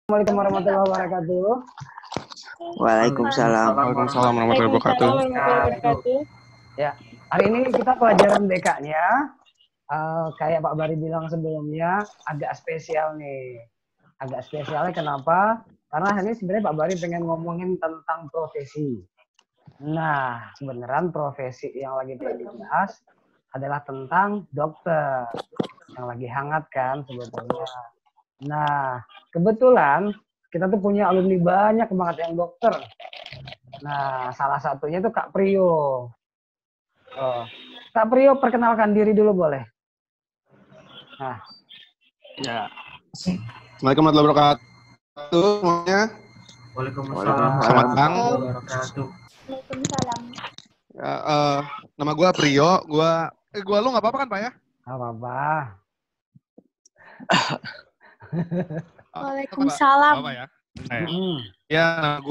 Assalamualaikum warahmatullahi wabarakatuh. Waalaikumsalam. Waalaikumsalam warahmatullahi wabarakatuh. Ya, hari ini kita pelajaran BK-nya. Kayak Pak Bari bilang sebelumnya, agak spesial nih. Agak spesialnya kenapa? Karena hari ini sebenarnya Pak Bari pengen ngomongin tentang profesi. Nah, sebenarnya profesi yang lagi kita bahas adalah tentang dokter. Yang lagi hangat kan sebetulnya. Nah, kebetulan kita tuh punya alumni banyak banget yang dokter. Nah, salah satunya itu Kak Priyo. Kak Priyo, perkenalkan diri dulu boleh? Nah. Ya. Assalamualaikum warahmatullahi wabarakatuh semuanya. Waalaikumsalam. Selamat datang. Waalaikumsalam. Ya, nama gue Priyo. Gue lu nggak apa-apa kan Pak ya? Nggak apa-apa. Waalaikumsalam. Apa ya? Ya,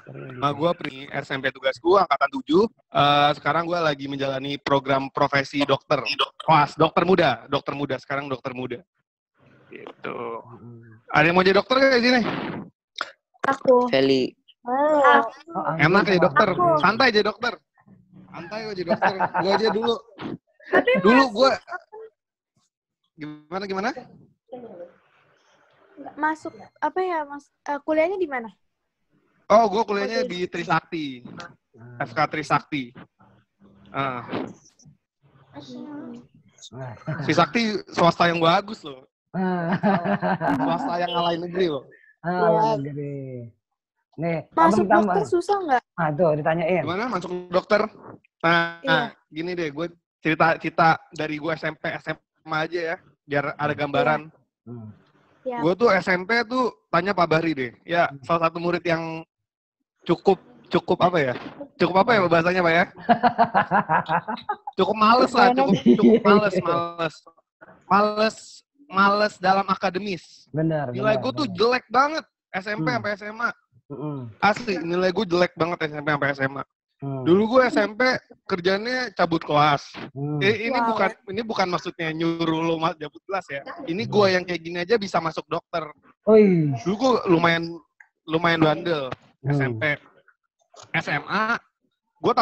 nama gue Pri, SMP tugas gue angkatan 7. Sekarang gue lagi menjalani program profesi dokter. Kelas dokter muda. Sekarang dokter muda. Gitu. Ada yang mau jadi dokter nggak di sini? Aku. Feli. Enak jadi dokter. Santai jadi dokter. Santai gue jadi dokter. Gue aja dulu. Dulu gue gimana? Masuk apa ya, Mas? Kuliahnya di mana? Oh, gue kuliahnya di Trisakti. FK Trisakti. Trisakti swasta yang bagus loh. Swasta yang ngalahin negeri loh. Negeri. Nih, Masuk dokter susah nggak? Nah, tuh ditanyain. Gimana masuk dokter? Nah, gini deh, gue cerita dari gue SMP, SMA aja ya, biar ada gambaran. Ya. Gue tuh SMP tuh tanya Pak Bari deh. Ya, salah satu murid yang cukup apa ya? Cukup apa ya bahasanya Pak ya? Cukup males lah, cukup males dalam akademis. Benar. Nilai gue tuh jelek banget SMP sampai SMA. Asli, nilai gue jelek banget SMP sampai SMA. Dulu gue SMP kerjanya cabut kelas. Ini bukan maksudnya nyuruh lo cabut kelas ya. Ini gue yang kayak gini aja bisa masuk dokter. Dulu gue lumayan bandel SMP. SMA gue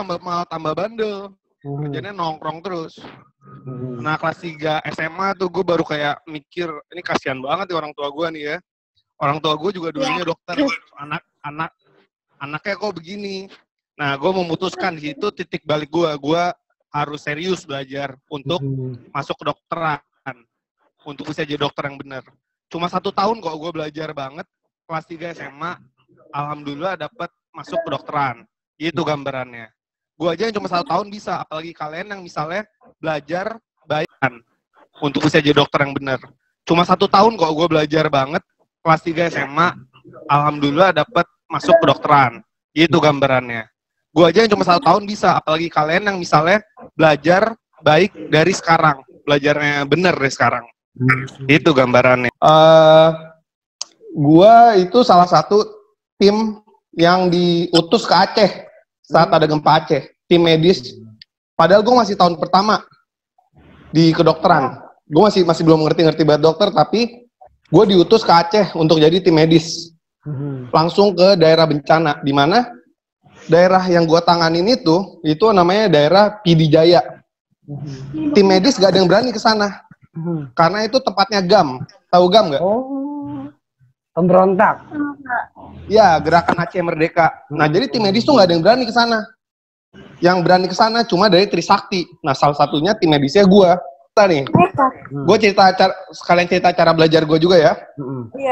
tambah bandel. Kerjanya nongkrong terus. Nah, kelas 3 SMA tuh gue baru kayak mikir, ini kasihan banget ya orang tua gue nih ya. Orang tua gue juga dulunya dokter. Anaknya kok begini. Nah, gue memutuskan di situ titik balik gue harus serius belajar untuk masuk kedokteran, untuk bisa jadi dokter yang benar. Cuma 1 tahun kok gue belajar banget, kelas 3 SMA, alhamdulillah dapat masuk kedokteran. Gitu gambarannya. Gue aja yang cuma 1 tahun bisa, apalagi kalian yang misalnya belajar baik untuk bisa jadi dokter yang benar. Cuma 1 tahun kok gue belajar banget, kelas 3 SMA, alhamdulillah dapat masuk kedokteran. Gitu gambarannya. Gue aja yang cuma 1 tahun bisa, apalagi kalian yang misalnya belajar baik dari sekarang, belajarnya bener dari sekarang. Itu gambarannya. Gue itu salah satu tim yang diutus ke Aceh saat ada gempa Aceh, tim medis. Padahal gue masih tahun pertama di kedokteran. Gue masih belum ngerti banget dokter, tapi gue diutus ke Aceh untuk jadi tim medis. Langsung ke daerah bencana, di mana daerah yang gue tanganin itu namanya daerah Pidijaya. Tim medis gak ada yang berani ke sana. Karena itu tempatnya GAM. Tahu GAM nggak? Oh, pemberontak. Ya, Gerakan Aceh Merdeka. Nah, jadi tim medis tuh gak ada yang berani ke sana. Yang berani ke sana cuma dari Trisakti. Nah, salah satunya tim medisnya gue. Nih, gue sekalian cerita cara belajar gue juga ya.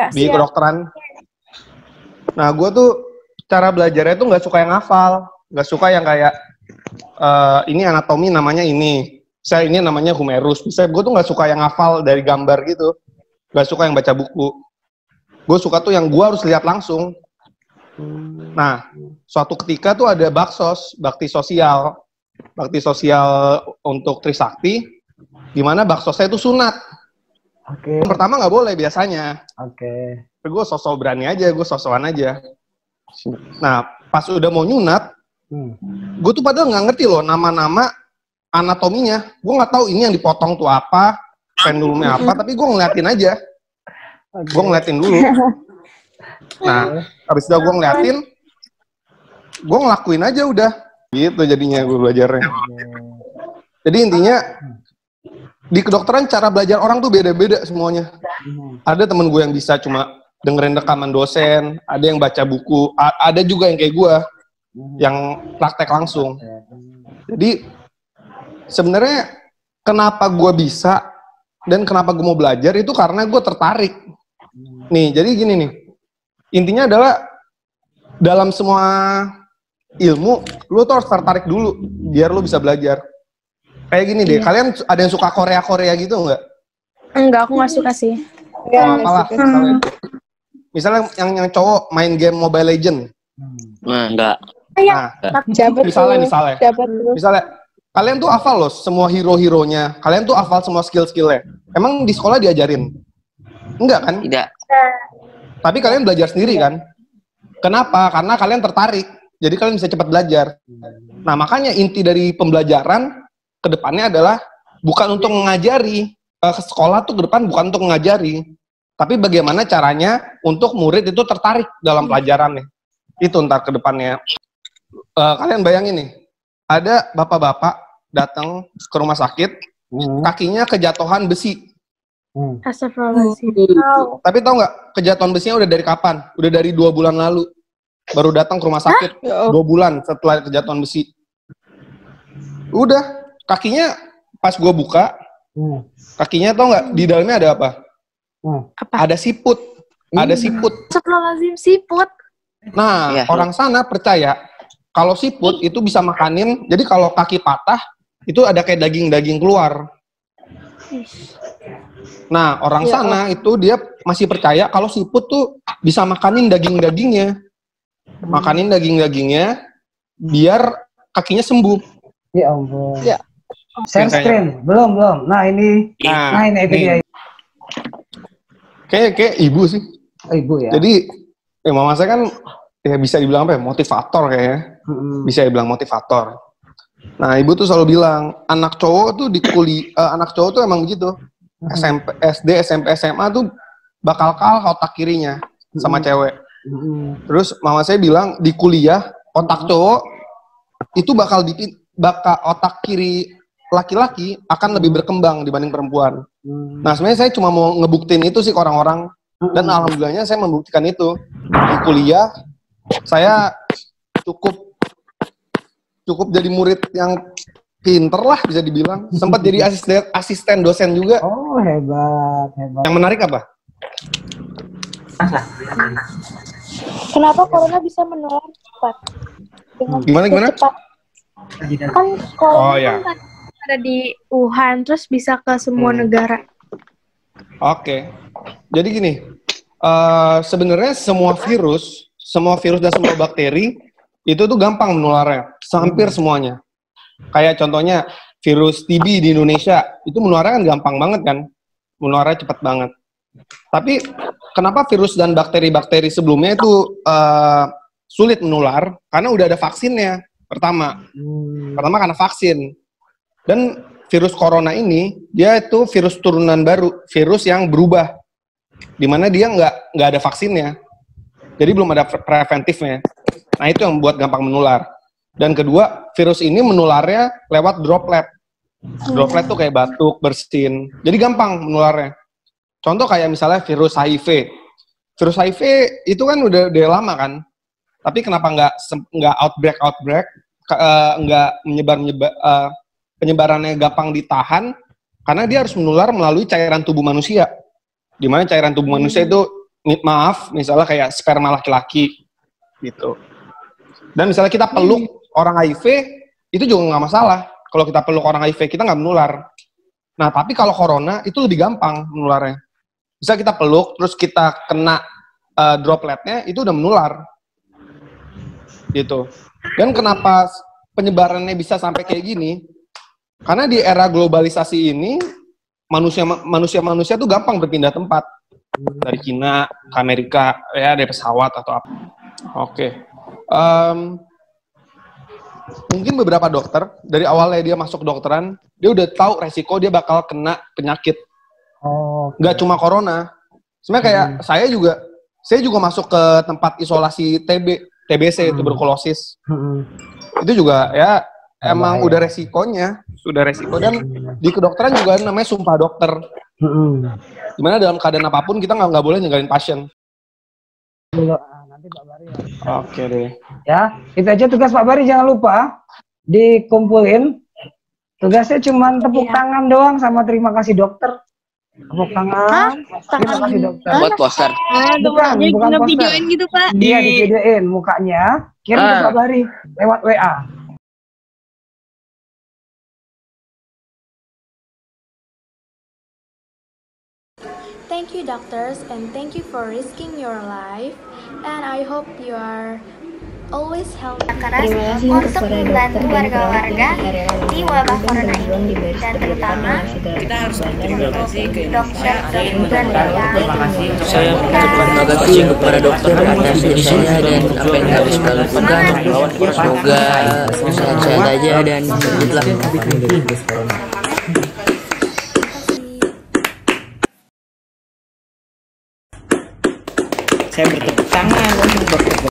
Di kedokteran. Nah, gue tuh cara belajarnya tuh nggak suka yang hafal, nggak suka yang kayak ini anatomi namanya ini, ini namanya humerus. Gue tuh nggak suka yang hafal dari gambar gitu, nggak suka yang baca buku. Gue suka tuh yang gue harus lihat langsung. Nah, suatu ketika tuh ada bakti sosial untuk Trisakti, di mana baksosnya itu sunat. Pertama nggak boleh biasanya. Gue sosok berani aja, gue sosokan aja. Nah, pas udah mau nyunat, gue tuh padahal nggak ngerti loh nama-nama anatominya. Gue nggak tahu ini yang dipotong tuh apa, pendulumnya apa, tapi gue ngeliatin aja. Gue ngeliatin dulu. Nah, habis itu gue ngeliatin, gue ngelakuin aja udah. Gitu jadinya gue belajarnya. Jadi intinya, di kedokteran cara belajar orang tuh beda-beda semuanya. Ada temen gue yang bisa cuma dengerin rekaman dosen, ada yang baca buku, ada juga yang kayak gue, yang praktek langsung. Jadi, sebenarnya kenapa gue bisa, dan kenapa gue mau belajar, itu karena gue tertarik. Nih, jadi gini nih. Intinya adalah dalam semua ilmu, lu tuh harus tertarik dulu biar lu bisa belajar. Kayak gini deh, kalian ada yang suka Korea gitu nggak? Enggak, aku nggak suka sih. Apalah, misalnya yang cowok main game Mobile Legend. Nah, enggak. Nah, misalnya kalian tuh hafal loh semua hero-heronya, kalian tuh hafal semua skill-skillnya. Emang di sekolah diajarin? Enggak kan? Tidak. Tapi kalian belajar sendiri kan? Kenapa? Karena kalian tertarik. Jadi kalian bisa cepat belajar. Nah, makanya inti dari pembelajaran ke depannya adalah bukan untuk mengajari. Ke sekolah tuh ke depan bukan untuk mengajari. Tapi bagaimana caranya untuk murid itu tertarik dalam pelajarannya. Itu ntar ke depannya. Kalian bayangin nih. Ada bapak-bapak datang ke rumah sakit, kakinya kejatuhan besi. Astagfirullahaladzim. Tapi tahu nggak kejatuhan besinya udah dari kapan? Udah dari 2 bulan lalu. Baru datang ke rumah sakit 2 bulan setelah kejatuhan besi. Udah kakinya pas gue buka, kakinya tahu nggak di dalamnya ada apa? Ada siput. Ada siput. Astagfirullahaladzim, siput. Nah, orang sana percaya kalau siput itu bisa makanin. Jadi kalau kaki patah itu ada kayak daging-daging keluar. Nah, orang sana itu dia masih percaya kalau siput tuh bisa makanin daging-dagingnya. Makanin daging-dagingnya biar kakinya sembuh. Ya ampun. Ya. Share screen. Belum. Nah, ini. Nah, ini itu dia. Kayak ibu sih. Ibu ya. Jadi, mama saya kan ya bisa dibilang apa ya, motivator kayaknya. Bisa dibilang motivator. Nah, ibu tuh selalu bilang, anak cowok tuh anak cowok tuh emang begitu. SMP, SD, SMP, SMA tuh bakal kalah otak kirinya sama cewek. Terus mama saya bilang di kuliah otak cowok itu bakal otak kiri laki-laki akan lebih berkembang dibanding perempuan. Nah, sebenarnya saya cuma mau ngebuktiin itu sih ke orang-orang, dan alhamdulillahnya saya membuktikan itu. Di kuliah saya cukup jadi murid yang pinter lah bisa dibilang. Sempat jadi asisten dosen juga. Oh, hebat. Yang menarik apa? Kenapa corona bisa menular cepat? Gimana? Cepat. Kan corona kan ada di Wuhan, terus bisa ke semua negara. Oke. Jadi gini, sebenarnya semua virus dan semua bakteri itu tuh gampang menularnya, hampir semuanya. Kayak contohnya virus TB di Indonesia, itu menularnya kan gampang banget kan, menularnya cepat banget. Tapi kenapa virus dan bakteri-bakteri sebelumnya itu sulit menular? Karena udah ada vaksinnya, pertama karena vaksin. Dan virus corona ini, dia itu virus turunan baru, virus yang berubah, dimana dia nggak ada vaksinnya, jadi belum ada preventifnya. Nah, itu yang membuat gampang menular. Dan kedua, virus ini menularnya lewat droplet. Droplet tuh kayak batuk, bersin. Jadi gampang menularnya. Contoh kayak misalnya virus HIV. Virus HIV itu kan udah lama kan. Tapi kenapa nggak outbreak, nggak penyebarannya gampang ditahan? Karena dia harus menular melalui cairan tubuh manusia. Di mana cairan tubuh manusia itu, misalnya kayak sperma laki-laki gitu. Dan misalnya kita peluk orang HIV, itu juga nggak masalah. Kalau kita peluk orang HIV, kita nggak menular. Nah, tapi kalau corona, itu lebih gampang menularnya. Bisa kita peluk, terus kita kena dropletnya, itu udah menular. Gitu. Dan kenapa penyebarannya bisa sampai kayak gini? Karena di era globalisasi ini, manusia tuh gampang berpindah tempat. Dari Cina ke Amerika, ya dari pesawat atau apa. Oke. Mungkin beberapa dokter dari awalnya dia masuk kedokteran, dia udah tahu resiko dia bakal kena penyakit. Nggak cuma corona, Sebenarnya kayak saya juga masuk ke tempat isolasi TBC, tuberkulosis. Itu juga ya emang udah resikonya, dan di kedokteran juga namanya sumpah dokter. Dimana dalam keadaan apapun kita nggak boleh ninggalin pasien. Nanti Pak Bari. Oke deh. Ya, itu aja tugas Pak Bari, jangan lupa dikumpulin. Tugasnya cuma tepuk tangan doang sama terima kasih dokter. Tepuk tangan, terima kasih dokter. Buat poster. Bukan poster. Videoin gitu Pak. Iya, divideoin mukanya, kirim ke Pak Bari lewat WA. Thank you doctors and thank you for risking your life and I hope you are always healthy. Keras untuk membantu warga-warga di wabah corona ini dan terutama dokter dan Saya mengucapkan terima kasih kepada dokter atas inisiatifnya dan apa yang harus dilakukan. Semoga sehat-sehat aja dan hiduplah. Saya bertepuk tangan untuk dokter